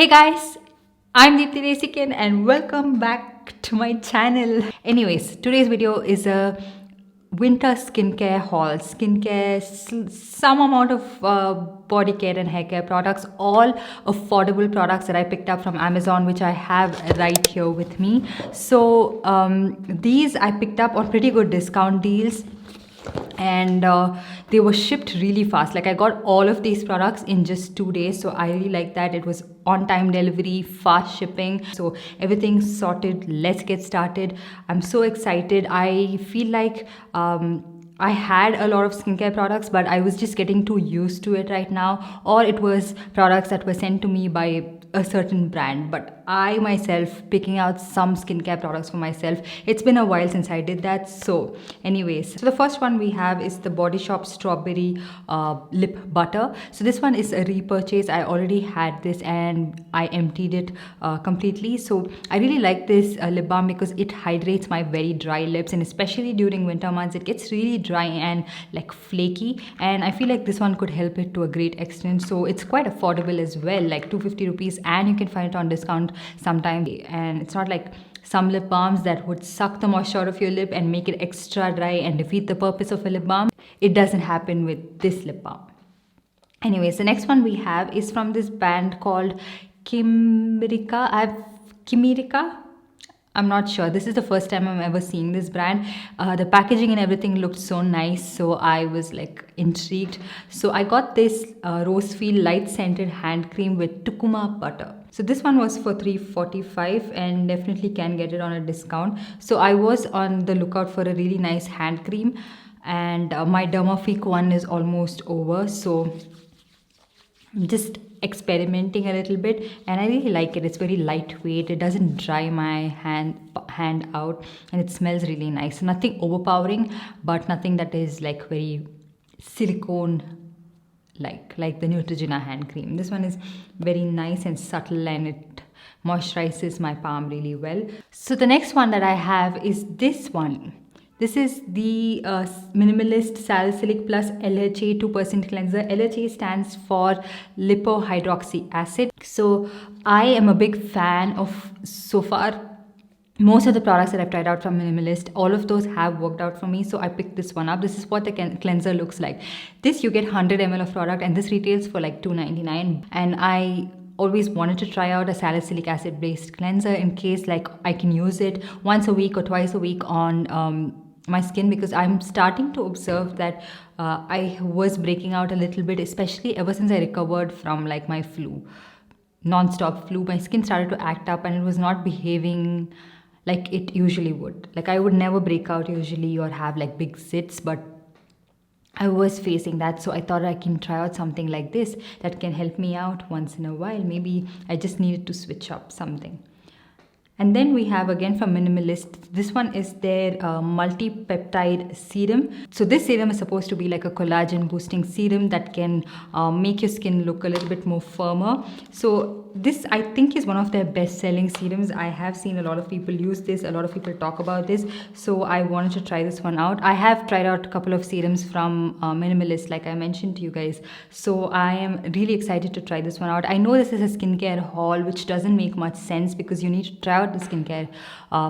Hey guys, I'm Deepthi and welcome back to my channel. Anyways, today's video is a winter skincare haul. Some amount of body care and hair care products, all affordable products that I picked up from Amazon, which I have right here with me. So these I picked up on pretty good discount deals, and they were shipped really fast. Like I got all of these products in just 2 days, so I really like that. It was on time delivery, fast shipping, so everything's sorted. Let's get started. I'm so excited. I feel like I had a lot of skincare products, but I was just getting too used to it right now, or it was products that were sent to me by a certain brand. But I myself picking out some skincare products for myself, it's been a while since I did that. So anyways, so the first one we have is the Body Shop Strawberry Lip Butter. So this one is a repurchase. I already had this and I emptied it completely. So I really like this lip balm because it hydrates my very dry lips, and especially during winter months it gets really dry and like flaky, and I feel like this one could help it to a great extent. So it's quite affordable as well, like 250 rupees, and you can find it on discount sometimes. And it's not like some lip balms that would suck the moisture out of your lip and make it extra dry and defeat the purpose of a lip balm. It doesn't happen with this lip balm. Anyways, the next one we have is from this brand called Kimirica. I'm not sure. This is the first time I'm ever seeing this brand. The packaging and everything looked so nice, so I was like intrigued. So I got this Rosefield light scented hand cream with Tucuma butter. So this one was for $3.45 and definitely can get it on a discount. So I was on the lookout for a really nice hand cream, and my Dermafic one is almost over. So I'm just experimenting a little bit, and I really like it. It's very lightweight. It doesn't dry my hand out, and it smells really nice. Nothing overpowering, but nothing that is like very silicone like the Neutrogena hand cream. This one is very nice and subtle, and it moisturizes my palm really well. So the next one that I have is this one. This is the Minimalist Salicylic plus LHA 2% cleanser. LHA stands for lipohydroxy acid. So I am a big fan of, so far, most of the products that I've tried out from Minimalist, all of those have worked out for me. So I picked this one up. This is what the cleanser looks like. This you get 100 ml of product, and this retails for like $2.99. And I always wanted to try out a salicylic acid based cleanser in case like I can use it once a week or twice a week on my skin, because I'm starting to observe that I was breaking out a little bit, especially ever since I recovered from like my flu, non-stop flu. My skin started to act up and it was not behaving like it usually would. Like I would never break out usually or have like big zits, but I was facing that. So I thought I can try out something like this that can help me out once in a while. Maybe I just needed to switch up something. And then we have again from Minimalist, this one is their multi-peptide serum. So this serum is supposed to be like a collagen boosting serum that can make your skin look a little bit more firmer. So this I think is one of their best selling serums. I have seen a lot of people use this, a lot of people talk about this, so I wanted to try this one out. I have tried out a couple of serums from Minimalist, like I mentioned to you guys, so I am really excited to try this one out. I know this is a skincare haul, which doesn't make much sense because you need to try out the skincare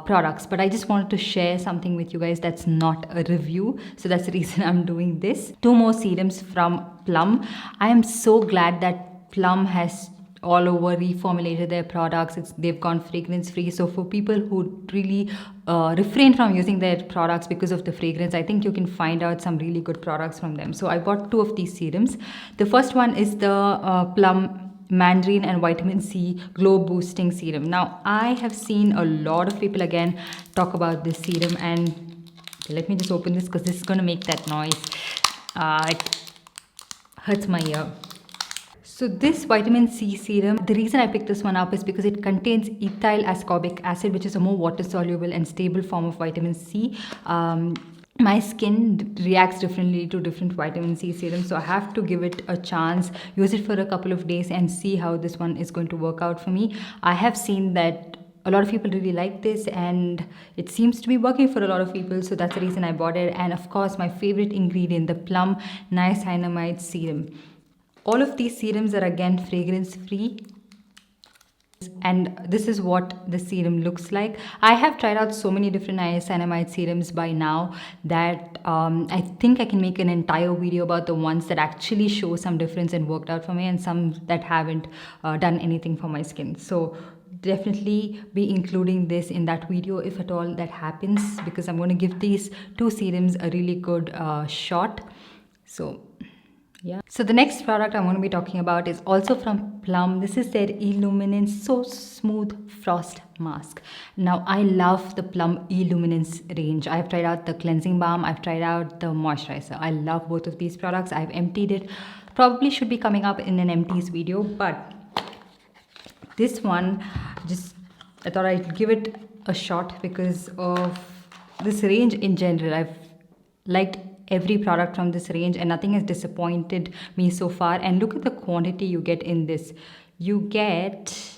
products, but I just wanted to share something with you guys that's not a review, so that's the reason I'm doing this. Two more serums from Plum. I am so glad that Plum has all over reformulated their products. They've gone fragrance free. So for people who really refrain from using their products because of the fragrance, I think you can find out some really good products from them. So I bought two of these serums. The first one is the Plum Mandarin and Vitamin C Glow Boosting Serum. Now I have seen a lot of people again talk about this serum, and let me just open this because this is going to make that noise. It hurts my ear. So this vitamin C serum, the reason I picked this one up is because it contains ethyl ascorbic acid, which is a more water soluble and stable form of vitamin C. My skin reacts differently to different vitamin C serums, so I have to give it a chance, use it for a couple of days and see how this one is going to work out for me. I have seen that a lot of people really like this and it seems to be working for a lot of people, so that's the reason I bought it. And of course my favorite ingredient, the Plum Niacinamide serum. All of these serums are again fragrance free, And this is what the serum looks like. I have tried out so many different niacinamide serums by now that I think I can make an entire video about the ones that actually show some difference and worked out for me, and some that haven't done anything for my skin. So definitely be including this in that video if at all that happens, because I'm going to give these two serums a really good shot. So yeah. So the next product I'm going to be talking about is also from Plum. This is their E-Luminence So Smooth Frost Mask. Now I love the Plum E-Luminence range. I've tried out the cleansing balm. I've tried out the moisturizer. I love both of these products. I've emptied it. Probably should be coming up in an empties video, but this one, I thought I'd give it a shot because of this range in general. I've liked every product from this range and nothing has disappointed me so far. And look at the quantity you get in this. You get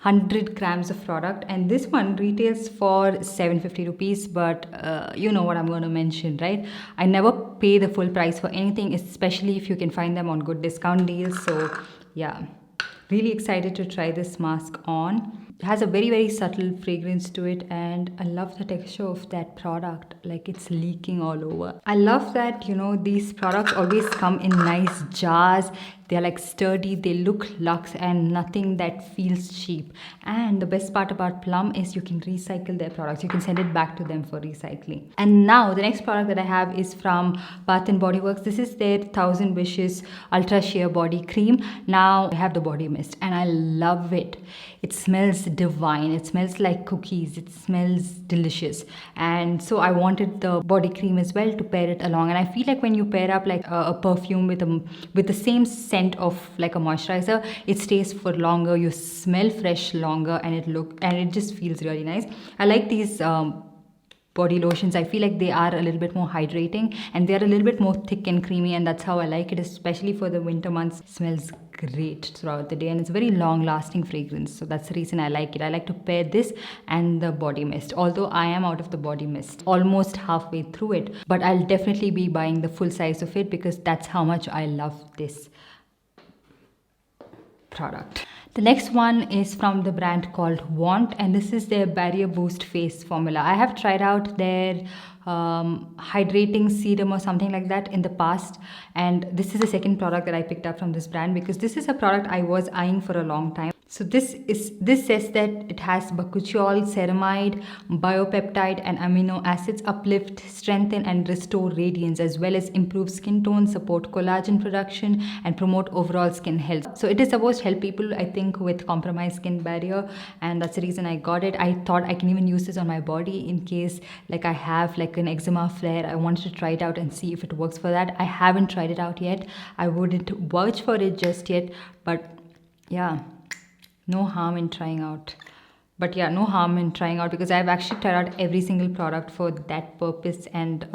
100 grams of product, and this one retails for 750 rupees, but you know what I'm going to mention, right? I never pay the full price for anything, especially if you can find them on good discount deals. So yeah, really excited to try this mask on. It has a very, very subtle fragrance to it, and I love the texture of that product, like it's leaking all over. I love that, you know, these products always come in nice jars. They're like sturdy, they look luxe, and nothing that feels cheap. And the best part about Plum is you can recycle their products. You can send it back to them for recycling. And now the next product that I have is from Bath & Body Works. This is their 1000 Wishes Ultra Sheer Body Cream. Now I have the body mist and I love it. It smells divine. It smells like cookies. It smells delicious. And so I wanted the body cream as well to pair it along. And I feel like when you pair up like a perfume with the same scent of like a moisturizer, it stays for longer. You smell fresh longer, and it just feels really nice. I like these body lotions. I feel like they are a little bit more hydrating and they're a little bit more thick and creamy, and that's how I like it, especially for the winter months. It smells great throughout the day and it's a very long lasting fragrance, so that's the reason I like it. I like to pair this and the body mist, although I am out of the body mist almost halfway through it, but I'll definitely be buying the full size of it because that's how much I love this product. The next one is from the brand called VAUNT, and this is their Barrier Boost Face Formula. I have tried out their hydrating serum or something like that in the past, and this is the second product that I picked up from this brand because this is a product I was eyeing for a long time. So this says that it has Bakuchiol, Ceramide, biopeptide and amino acids, uplift, strengthen and restore radiance, as well as improve skin tone, support collagen production and promote overall skin health. So it is supposed to help people, I think, with compromised skin barrier, and that's the reason I got it. I thought I can even use this on my body in case like I have like an eczema flare. I wanted to try it out and see if it works for that. I haven't tried it out yet. I wouldn't vouch for it just yet, but yeah, no harm in trying out. But yeah, no harm in trying out because I've actually tried out every single product for that purpose, and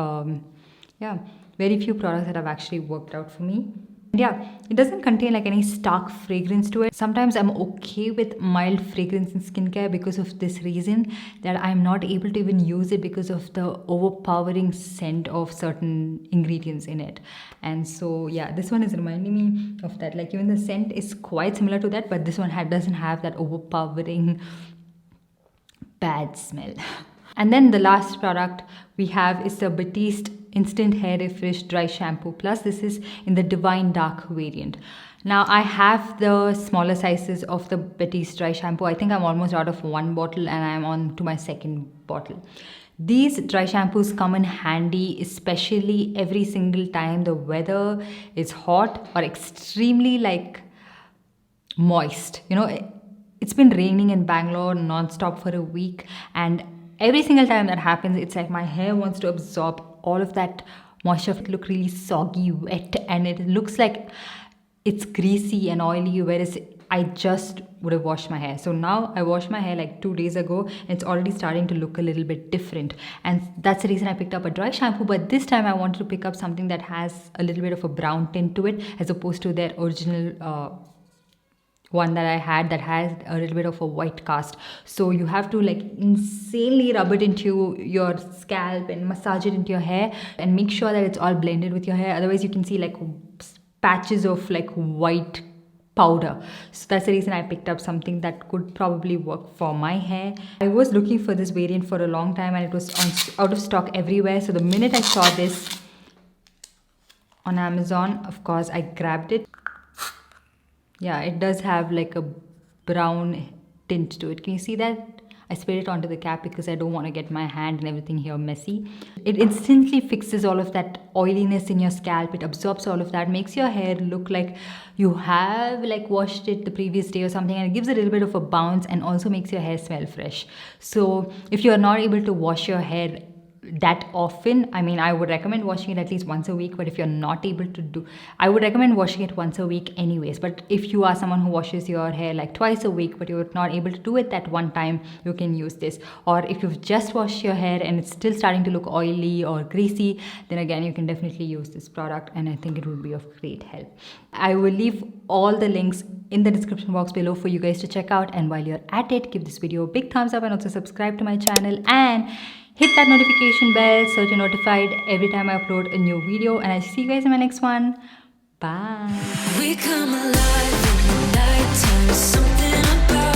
yeah, very few products that have actually worked out for me. Yeah, it doesn't contain like any stark fragrance to it. Sometimes I'm okay with mild fragrance in skincare because of this reason, that I'm not able to even use it because of the overpowering scent of certain ingredients in it. And so yeah, this one is reminding me of that. Like even the scent is quite similar to that, but this one doesn't have that overpowering bad smell. And then the last product we have is the Batiste Instant Hair Refresh Dry Shampoo Plus. This is in the Divine Dark variant. Now I have the smaller sizes of the Batiste Dry Shampoo. I think I'm almost out of one bottle and I'm on to my second bottle. These dry shampoos come in handy, especially every single time the weather is hot or extremely like moist. You know, it's been raining in Bangalore non-stop for a week, and every single time that happens, it's like my hair wants to absorb all of that moisture. It looks really soggy, wet, and it looks like it's greasy and oily, whereas I just would have washed my hair. So now I washed my hair like 2 days ago and it's already starting to look a little bit different. And that's the reason I picked up a dry shampoo. But this time I wanted to pick up something that has a little bit of a brown tint to it, as opposed to their original one that I had that has a little bit of a white cast. So you have to like insanely rub it into your scalp and massage it into your hair and make sure that it's all blended with your hair. Otherwise you can see like patches of like white powder. So that's the reason I picked up something that could probably work for my hair. I was looking for this variant for a long time and it was out of stock everywhere. So the minute I saw this on Amazon, of course, I grabbed it. Yeah, it does have like a brown tint to it. Can you see that? I sprayed it onto the cap because I don't want to get my hand and everything here messy. It instantly fixes all of that oiliness in your scalp. It absorbs all of that, makes your hair look like you have like washed it the previous day or something, and it gives a little bit of a bounce and also makes your hair smell fresh. So if you are not able to wash your hair that often, I mean, I would recommend washing it at least once a week, but if you're not able to do, I would recommend washing it once a week anyways. But if you are someone who washes your hair like twice a week but you're not able to do it that one time, you can use this. Or if you've just washed your hair and it's still starting to look oily or greasy, then again you can definitely use this product, and I think it would be of great help. I will leave all the links in the description box below for you guys to check out, and while you're at it, give this video a big thumbs up and also subscribe to my channel and hit that notification bell so you're notified every time I upload a new video. And I'll see you guys in my next one. Bye. We come alive in the nighttime. Something about